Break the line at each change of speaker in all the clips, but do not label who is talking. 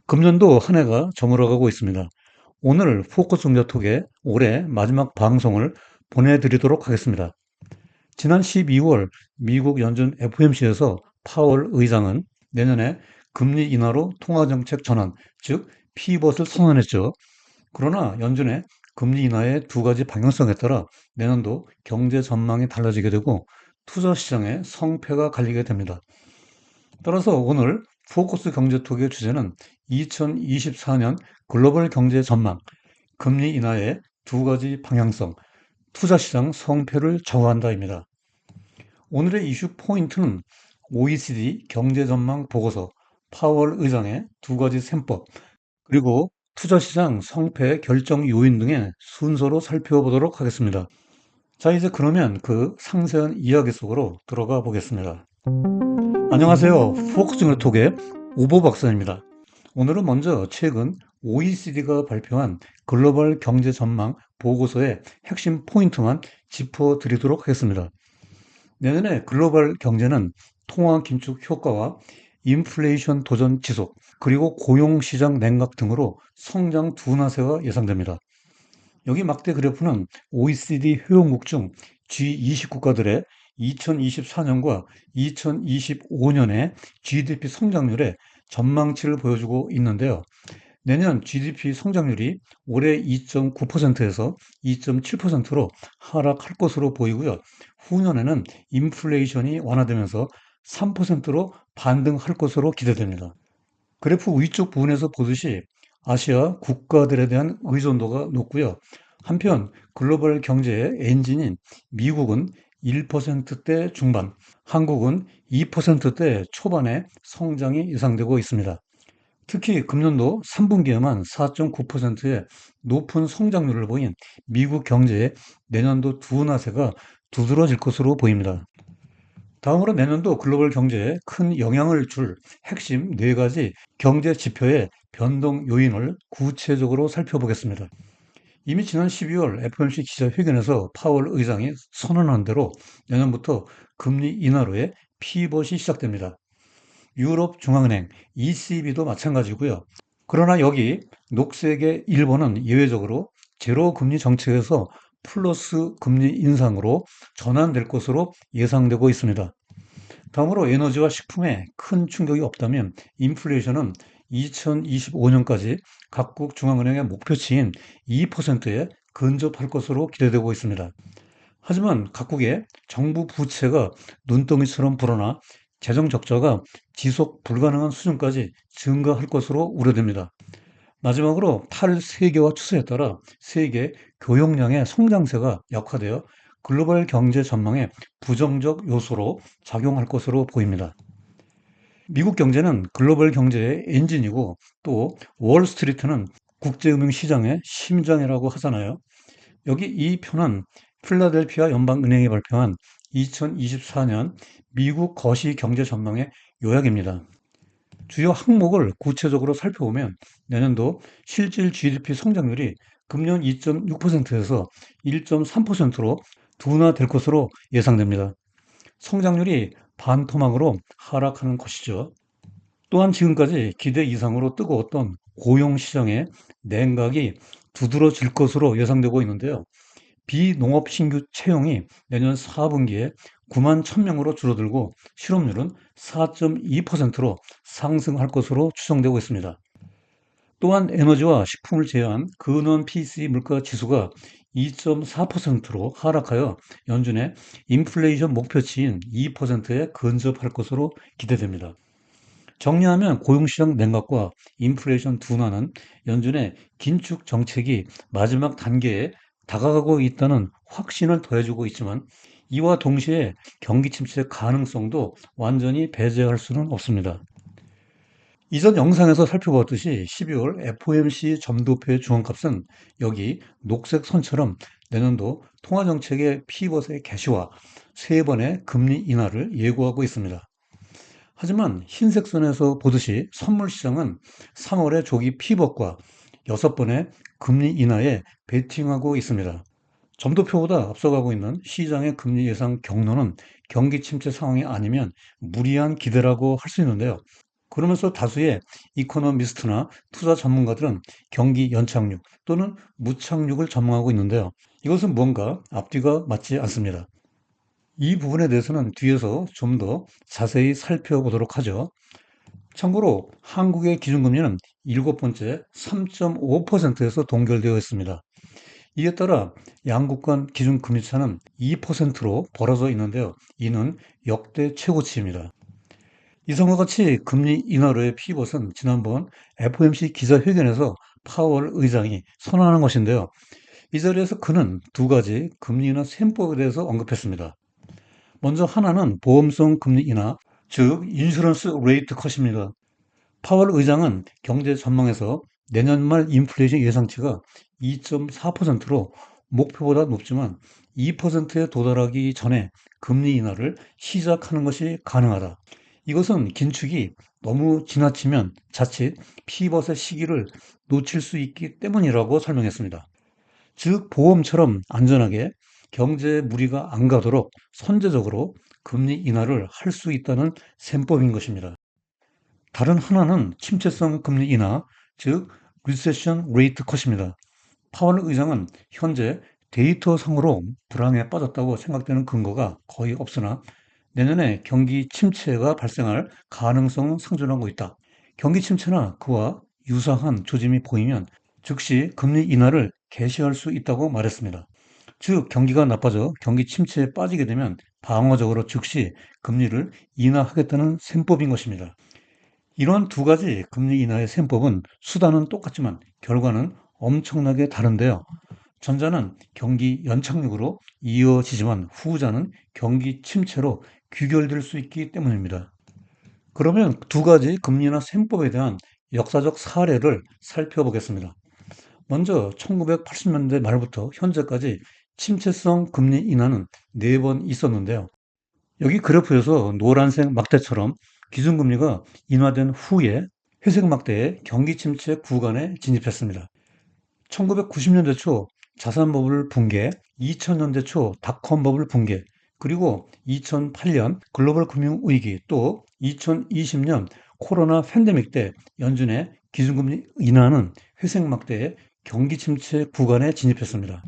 금년도 한 해가 저물어가고 있습니다. 오늘 포커스 종려톡의 올해 마지막 방송을 보내드리도록 하겠습니다. 지난 12월 미국 연준 FOMC에서 파월 의장은 내년에 금리 인하로 통화정책 전환, 즉 피벗을 선언했죠. 그러나 연준의 금리 인하의 두 가지 방향성에 따라 내년도 경제 전망이 달라지게 되고 투자 시장의 성패가 갈리게 됩니다. 따라서 오늘 포커스 경제톡의 주제는 2024년 글로벌 경제 전망, 금리 인하의 두 가지 방향성, 투자시장 성패를 좌우한다입니다. 오늘의 이슈 포인트는 OECD 경제 전망 보고서, 파월 의장의 두 가지 셈법, 그리고 투자시장 성패 결정 요인 등의 순서로 살펴보도록 하겠습니다. 자, 이제 그러면 그 상세한 이야기 속으로 들어가 보겠습니다. 안녕하세요. 포커스 톡의 오보 박사입니다. 오늘은 먼저 최근 OECD가 발표한 글로벌 경제 전망 보고서의 핵심 포인트만 짚어드리도록 하겠습니다. 내년에 글로벌 경제는 통화 긴축 효과와 인플레이션 도전 지속, 그리고 고용시장 냉각 등으로 성장 둔화세가 예상됩니다. 여기 막대 그래프는 OECD 회원국 중 G20 국가들의 2024년과 2025년의 GDP 성장률의 전망치를 보여주고 있는데요. 내년 GDP 성장률이 올해 2.9%에서 2.7%로 하락할 것으로 보이고요. 후년에는 인플레이션이 완화되면서 3%로 반등할 것으로 기대됩니다. 그래프 위쪽 부분에서 보듯이 아시아 국가들에 대한 의존도가 높고요. 한편 글로벌 경제의 엔진인 미국은 1%대 중반, 한국은 2%대 초반의 성장이 예상되고 있습니다. 특히 금년도 3분기에만 4.9%의 높은 성장률을 보인 미국 경제의 내년도 둔화세가 두드러질 것으로 보입니다. 다음으로 내년도 글로벌 경제에 큰 영향을 줄 핵심 네 가지 경제 지표의 변동 요인을 구체적으로 살펴보겠습니다. 이미 지난 12월 FOMC 기자회견에서 파월 의장이 선언한 대로 내년부터 금리 인하로의 피벗이 시작됩니다. 유럽 중앙은행 ECB도 마찬가지고요. 그러나 여기 녹색의 일본은 예외적으로 제로 금리 정책에서 플러스 금리 인상으로 전환될 것으로 예상되고 있습니다. 다음으로 에너지와 식품에 큰 충격이 없다면 인플레이션은 2025년까지 각국 중앙은행의 목표치인 2%에 근접할 것으로 기대되고 있습니다. 하지만 각국의 정부 부채가 눈덩이처럼 불어나 재정 적자가 지속 불가능한 수준까지 증가할 것으로 우려됩니다. 마지막으로 탈세계화 추세에 따라 세계 교역량의 성장세가 약화되어 글로벌 경제 전망에 부정적 요소로 작용할 것으로 보입니다. 미국 경제는 글로벌 경제의 엔진이고 또 월스트리트는 국제금융 시장의 심장이라고 하잖아요. 여기 이 표는 필라델피아 연방은행이 발표한 2024년 미국 거시 경제 전망의 요약입니다. 주요 항목을 구체적으로 살펴보면 내년도 실질 GDP 성장률이 금년 2.6%에서 1.3%로 둔화될 것으로 예상됩니다. 성장률이 반토막으로 하락하는 것이죠. 또한 지금까지 기대 이상으로 뜨거웠던 고용시장의 냉각이 두드러질 것으로 예상되고 있는데요. 비농업 신규 채용이 내년 4분기에 9만 1,000명으로 줄어들고 실업률은 4.2%로 상승할 것으로 추정되고 있습니다. 또한 에너지와 식품을 제외한 근원 PCE 물가 지수가 2.4%로 하락하여 연준의 인플레이션 목표치인 2%에 근접할 것으로 기대됩니다. 정리하면 고용시장 냉각과 인플레이션 둔화는 연준의 긴축 정책이 마지막 단계에 다가가고 있다는 확신을 더해주고 있지만 이와 동시에 경기 침체 가능성도 완전히 배제할 수는 없습니다. 이전 영상에서 살펴봤듯이 12월 FOMC 점도표의 중앙값은 여기 녹색 선처럼 내년도 통화정책의 피벗의 개시와 세 번의 금리 인하를 예고하고 있습니다. 하지만 흰색 선에서 보듯이 선물 시장은 3월의 조기 피벗과 6번의 금리 인하에 베팅하고 있습니다. 점도표보다 앞서가고 있는 시장의 금리 예상 경로는 경기 침체 상황이 아니면 무리한 기대라고 할 수 있는데요. 그러면서 다수의 이코노미스트나 투자 전문가들은 경기 연착륙 또는 무착륙을 전망하고 있는데요. 이것은 뭔가 앞뒤가 맞지 않습니다. 이 부분에 대해서는 뒤에서 좀 더 자세히 살펴보도록 하죠. 참고로 한국의 기준금리는 일곱 번째 3.5%에서 동결되어 있습니다. 이에 따라 양국 간 기준금리 차는 2%로 벌어져 있는데요. 이는 역대 최고치입니다. 이상과 같이 금리 인하로의 피벗은 지난번 FOMC 기자회견에서 파월 의장이 선언한 것인데요. 이 자리에서 그는 두 가지 금리 인하 셈법에 대해서 언급했습니다. 먼저 하나는 보험성 금리 인하, 즉 인슈런스 레이트 컷입니다. 파월 의장은 경제 전망에서 내년 말 인플레이션 예상치가 2.4%로 목표보다 높지만 2%에 도달하기 전에 금리 인하를 시작하는 것이 가능하다. 이것은 긴축이 너무 지나치면 자칫 피벗의 시기를 놓칠 수 있기 때문이라고 설명했습니다. 즉, 보험처럼 안전하게 경제에 무리가 안 가도록 선제적으로 금리 인하를 할 수 있다는 셈법인 것입니다. 다른 하나는 침체성 금리 인하, 즉 리세션 레이트 컷입니다. 파월 의장은 현재 데이터상으로 불황에 빠졌다고 생각되는 근거가 거의 없으나 내년에 경기 침체가 발생할 가능성은 상존하고 있다. 경기 침체나 그와 유사한 조짐이 보이면 즉시 금리 인하를 개시할 수 있다고 말했습니다. 즉, 경기가 나빠져 경기 침체에 빠지게 되면 방어적으로 즉시 금리를 인하하겠다는 셈법인 것입니다. 이런 두 가지 금리 인하의 셈법은 수단은 똑같지만 결과는 엄청나게 다른데요. 전자는 경기 연착륙으로 이어지지만 후자는 경기 침체로 귀결될 수 있기 때문입니다. 그러면 두 가지 금리나 셈법에 대한 역사적 사례를 살펴보겠습니다. 먼저 1980년대 말부터 현재까지 침체성 금리 인하는 네 번 있었는데요. 여기 그래프에서 노란색 막대처럼 기준금리가 인하된 후에 회색 막대의 경기 침체 구간에 진입했습니다. 1990년대 초 자산 버블 붕괴, 2000년대 초 닷컴 버블 붕괴, 그리고 2008년 글로벌 금융 위기, 또 2020년 코로나 팬데믹 때 연준의 기준금리 인하는 회색 막대의 경기 침체 구간에 진입했습니다.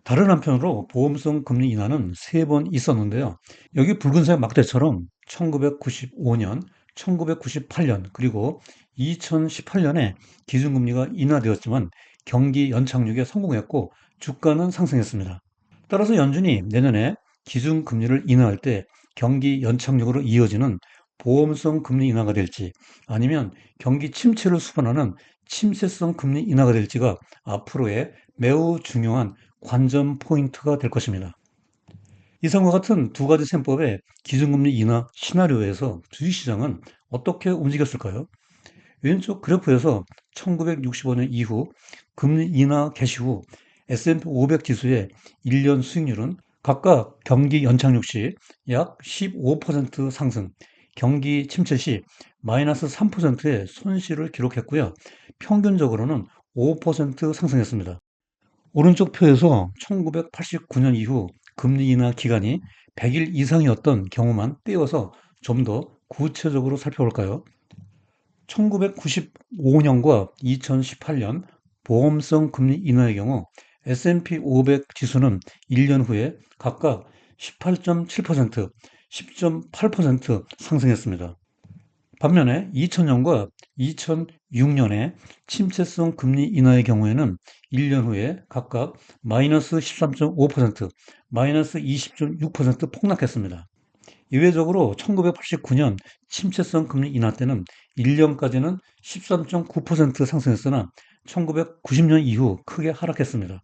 다른 한편으로 보험성 금리 인하는 세 번 있었는데요. 여기 붉은색 막대처럼 1995년, 1998년, 그리고 2018년에 기준금리가 인하되었지만 경기 연착륙에 성공했고 주가는 상승했습니다. 따라서 연준이 내년에 기준금리를 인하할 때 경기 연착륙으로 이어지는 보험성 금리 인하가 될지 아니면 경기 침체를 수반하는 침체성 금리 인하가 될지가 앞으로의 매우 중요한 관전 포인트가 될 것입니다. 이상과 같은 두 가지 셈법의 기준금리 인하 시나리오에서 주식시장은 어떻게 움직였을까요? 왼쪽 그래프에서 1965년 이후 금리 인하 개시 후 S&P 500 지수의 1년 수익률은 각각 경기 연착륙 시 약 15% 상승, 경기 침체 시 마이너스 3%의 손실을 기록했고요. 평균적으로는 5% 상승했습니다. 오른쪽 표에서 1989년 이후 금리 인하 기간이 100일 이상이었던 경우만 떼어서 좀 더 구체적으로 살펴볼까요? 1995년과 2018년 보험성 금리 인하의 경우 S&P 500 지수는 1년 후에 각각 18.7%, 10.8% 상승했습니다. 반면에 2000년과 2006년에 침체성 금리 인하의 경우에는 1년 후에 각각 마이너스 13.5%, 마이너스 20.6% 폭락했습니다. 이외적으로 1989년 침체성 금리 인하 때는 1년까지는 13.9% 상승했으나 1990년 이후 크게 하락했습니다.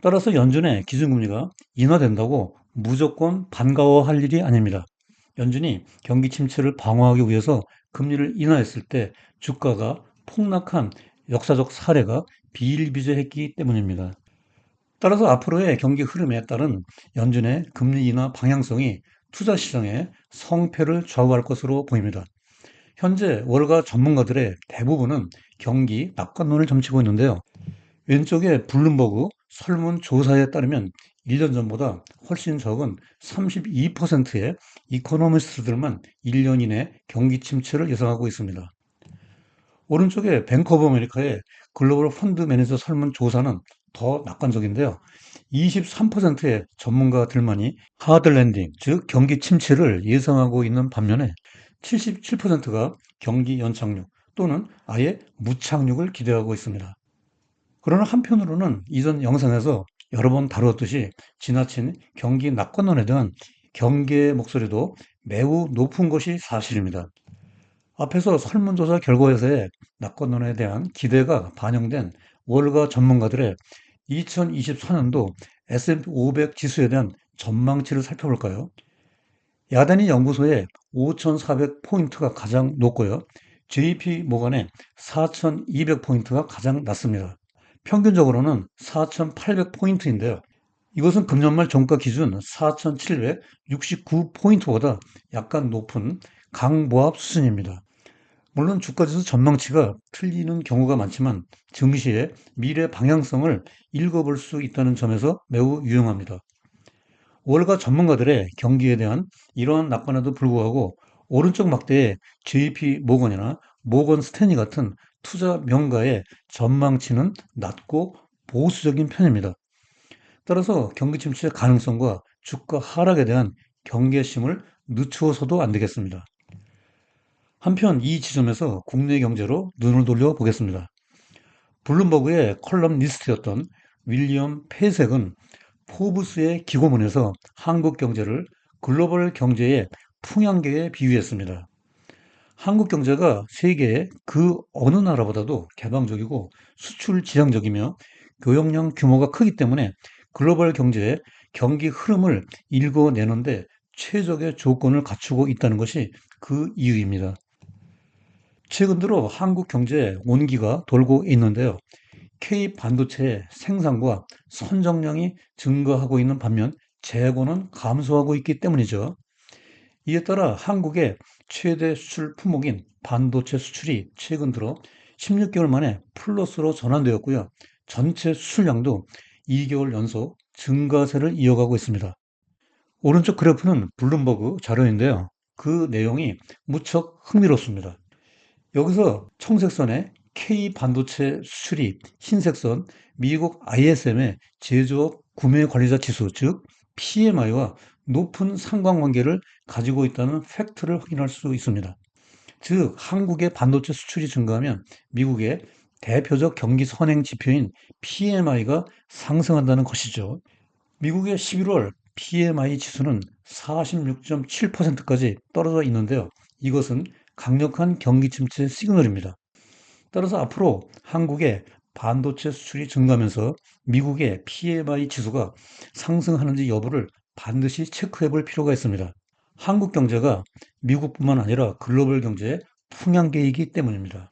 따라서 연준의 기준금리가 인하된다고 무조건 반가워할 일이 아닙니다. 연준이 경기 침체를 방어하기 위해서 금리를 인하했을 때 주가가 폭락한 역사적 사례가 비일비재했기 때문입니다. 따라서 앞으로의 경기 흐름에 따른 연준의 금리 인하 방향성이 투자 시장의 성패를 좌우할 것으로 보입니다. 현재 월가 전문가들의 대부분은 경기 낙관론을 점치고 있는데요. 왼쪽에 블룸버그 설문조사에 따르면 1년 전보다 훨씬 적은 32%의 이코노미스트들만 1년 이내 경기 침체를 예상하고 있습니다. 오른쪽에 뱅크 오브 아메리카의 글로벌 펀드 매니저 설문조사는 더 낙관적인데요. 23%의 전문가들만이 하드 랜딩, 즉 경기 침체를 예상하고 있는 반면에 77%가 경기 연착륙 또는 아예 무착륙을 기대하고 있습니다. 그러나 한편으로는 이전 영상에서 여러 번 다루었듯이 지나친 경기 낙관론에 대한 경계의 목소리도 매우 높은 것이 사실입니다. 앞에서 설문조사 결과에서의 낙관론에 대한 기대가 반영된 월가 전문가들의 2024년도 S&P 500 지수에 대한 전망치를 살펴볼까요? 야단이 연구소의 5,400포인트가 가장 높고요. JP 모건의 4,200포인트가 가장 낮습니다. 평균적으로는 4,800포인트인데요. 이것은 금년 말 종가 기준 4,769포인트보다 약간 높은 강보합 수준입니다. 물론 주가지수 전망치가 틀리는 경우가 많지만 증시의 미래 방향성을 읽어볼 수 있다는 점에서 매우 유용합니다. 월가 전문가들의 경기에 대한 이러한 낙관에도 불구하고 오른쪽 막대에 JP 모건이나 모건 스탠리 같은 투자 명가의 전망치는 낮고 보수적인 편입니다. 따라서 경기 침체 가능성과 주가 하락에 대한 경계심을 늦추어서도 안 되겠습니다. 한편 이 지점에서 국내 경제로 눈을 돌려보겠습니다. 블룸버그의 컬럼니스트였던 윌리엄 페이색은 포브스의 기고문에서 한국 경제를 글로벌 경제의 풍향계에 비유했습니다. 한국 경제가 세계의 그 어느 나라보다도 개방적이고 수출 지향적이며 교역량 규모가 크기 때문에 글로벌 경제의 경기 흐름을 읽어내는데 최적의 조건을 갖추고 있다는 것이 그 이유입니다. 최근 들어 한국 경제에 온기가 돌고 있는데요. K 반도체의 생산과 선정량이 증가하고 있는 반면 재고는 감소하고 있기 때문이죠. 이에 따라 한국의 최대 수출 품목인 반도체 수출이 최근 들어 16개월 만에 플러스로 전환되었고요. 전체 수출량도 2개월 연속 증가세를 이어가고 있습니다. 오른쪽 그래프는 블룸버그 자료인데요. 그 내용이 무척 흥미롭습니다. 여기서 청색선의 K 반도체 수출입, 흰색선 미국 ISM의 제조업 구매 관리자 지수, 즉 PMI와 높은 상관관계를 가지고 있다는 팩트를 확인할 수 있습니다. 즉 한국의 반도체 수출이 증가하면 미국의 대표적 경기 선행 지표인 PMI가 상승한다는 것이죠. 미국의 11월 PMI 지수는 46.7%까지 떨어져 있는데요. 이것은 강력한 경기 침체 시그널입니다. 따라서 앞으로 한국의 반도체 수출이 증가하면서 미국의 PMI 지수가 상승하는지 여부를 반드시 체크해 볼 필요가 있습니다. 한국 경제가 미국뿐만 아니라 글로벌 경제의 풍향계이기 때문입니다.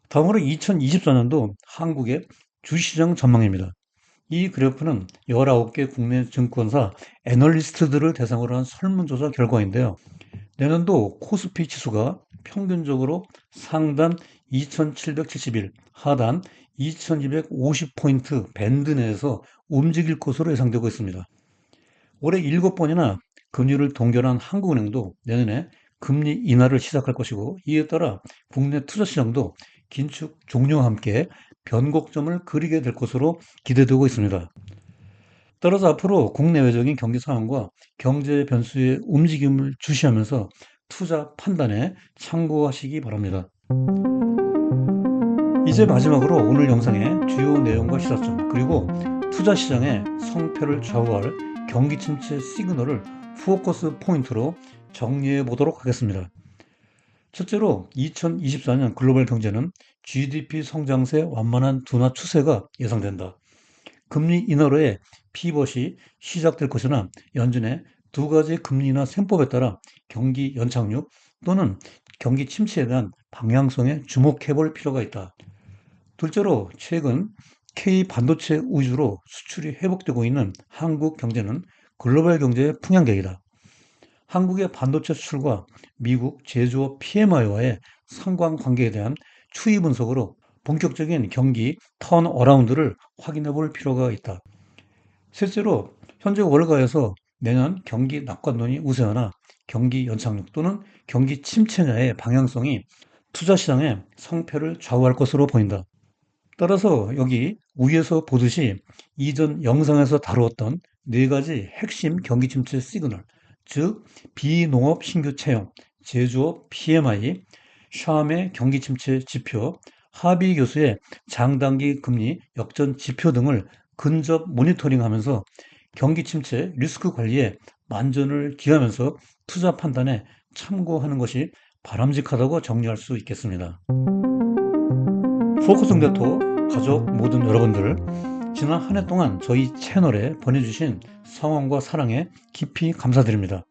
다음으로 2024년도 한국의 주시장 전망입니다. 이 그래프는 19개 국내 증권사 애널리스트들을 대상으로 한 설문조사 결과인데요. 내년도 코스피 지수가 평균적으로 상단 2771, 하단 2250포인트 밴드 내에서 움직일 것으로 예상되고 있습니다. 올해 7번이나 금리를 동결한 한국은행도 내년에 금리 인하를 시작할 것이고 이에 따라 국내 투자 시장도 긴축 종료와 함께 변곡점을 그리게 될 것으로 기대되고 있습니다. 따라서 앞으로 국내외적인 경기 상황과 경제 변수의 움직임을 주시하면서 투자 판단에 참고하시기 바랍니다. 이제 마지막으로 오늘 영상의 주요 내용과 시사점, 그리고 투자 시장의 성패를 좌우할 경기 침체 시그널을 포커스 포인트로 정리해 보도록 하겠습니다. 첫째로 2024년 글로벌 경제는 GDP 성장세 완만한 둔화 추세가 예상된다. 금리 인하로의 피벗이 시작될 것이나 연준의 두 가지 금리 인하 셈법에 따라 경기 연착륙 또는 경기 침체에 대한 방향성에 주목해 볼 필요가 있다. 둘째로 최근 K 반도체 위주로 수출이 회복되고 있는 한국 경제는 글로벌 경제의 풍향계이다. 한국의 반도체 수출과 미국 제조업 PMI와의 상관관계에 대한 추이 분석으로 본격적인 경기 턴어라운드를 확인해 볼 필요가 있다. 실제로 현재 월가에서 내년 경기 낙관론이 우세하나 경기 연착륙 또는 경기 침체냐의 방향성이 투자 시장의 성패를 좌우할 것으로 보인다. 따라서 여기 위에서 보듯이 이전 영상에서 다루었던 네 가지 핵심 경기 침체 시그널, 즉 비농업 신규 채용, 제조업 PMI, 샴의 경기 침체 지표, 하비 교수의 장단기 금리 역전 지표 등을 근접 모니터링하면서 경기 침체 리스크 관리에 만전을 기하면서 투자 판단에 참고하는 것이 바람직하다고 정리할 수 있겠습니다. 포커스 공대토 가족 모든 여러분들, 지난 한 해 동안 저희 채널에 보내주신 성원과 사랑에 깊이 감사드립니다.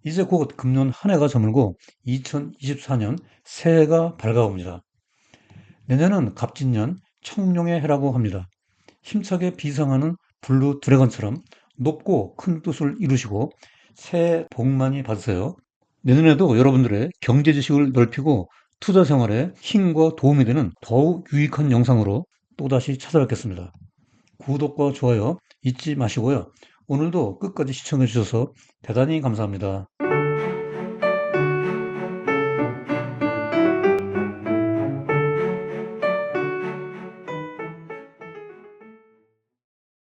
이제 곧 금년 한 해가 저물고 2024년 새해가 밝아옵니다. 내년은 갑진년 청룡의 해라고 합니다. 힘차게 비상하는 블루 드래곤처럼 높고 큰 뜻을 이루시고 새해 복 많이 받으세요. 내년에도 여러분들의 경제 지식을 넓히고 투자 생활에 힘과 도움이 되는 더욱 유익한 영상으로 또다시 찾아뵙겠습니다. 구독과 좋아요 잊지 마시고요. 오늘도 끝까지 시청해 주셔서 대단히 감사합니다.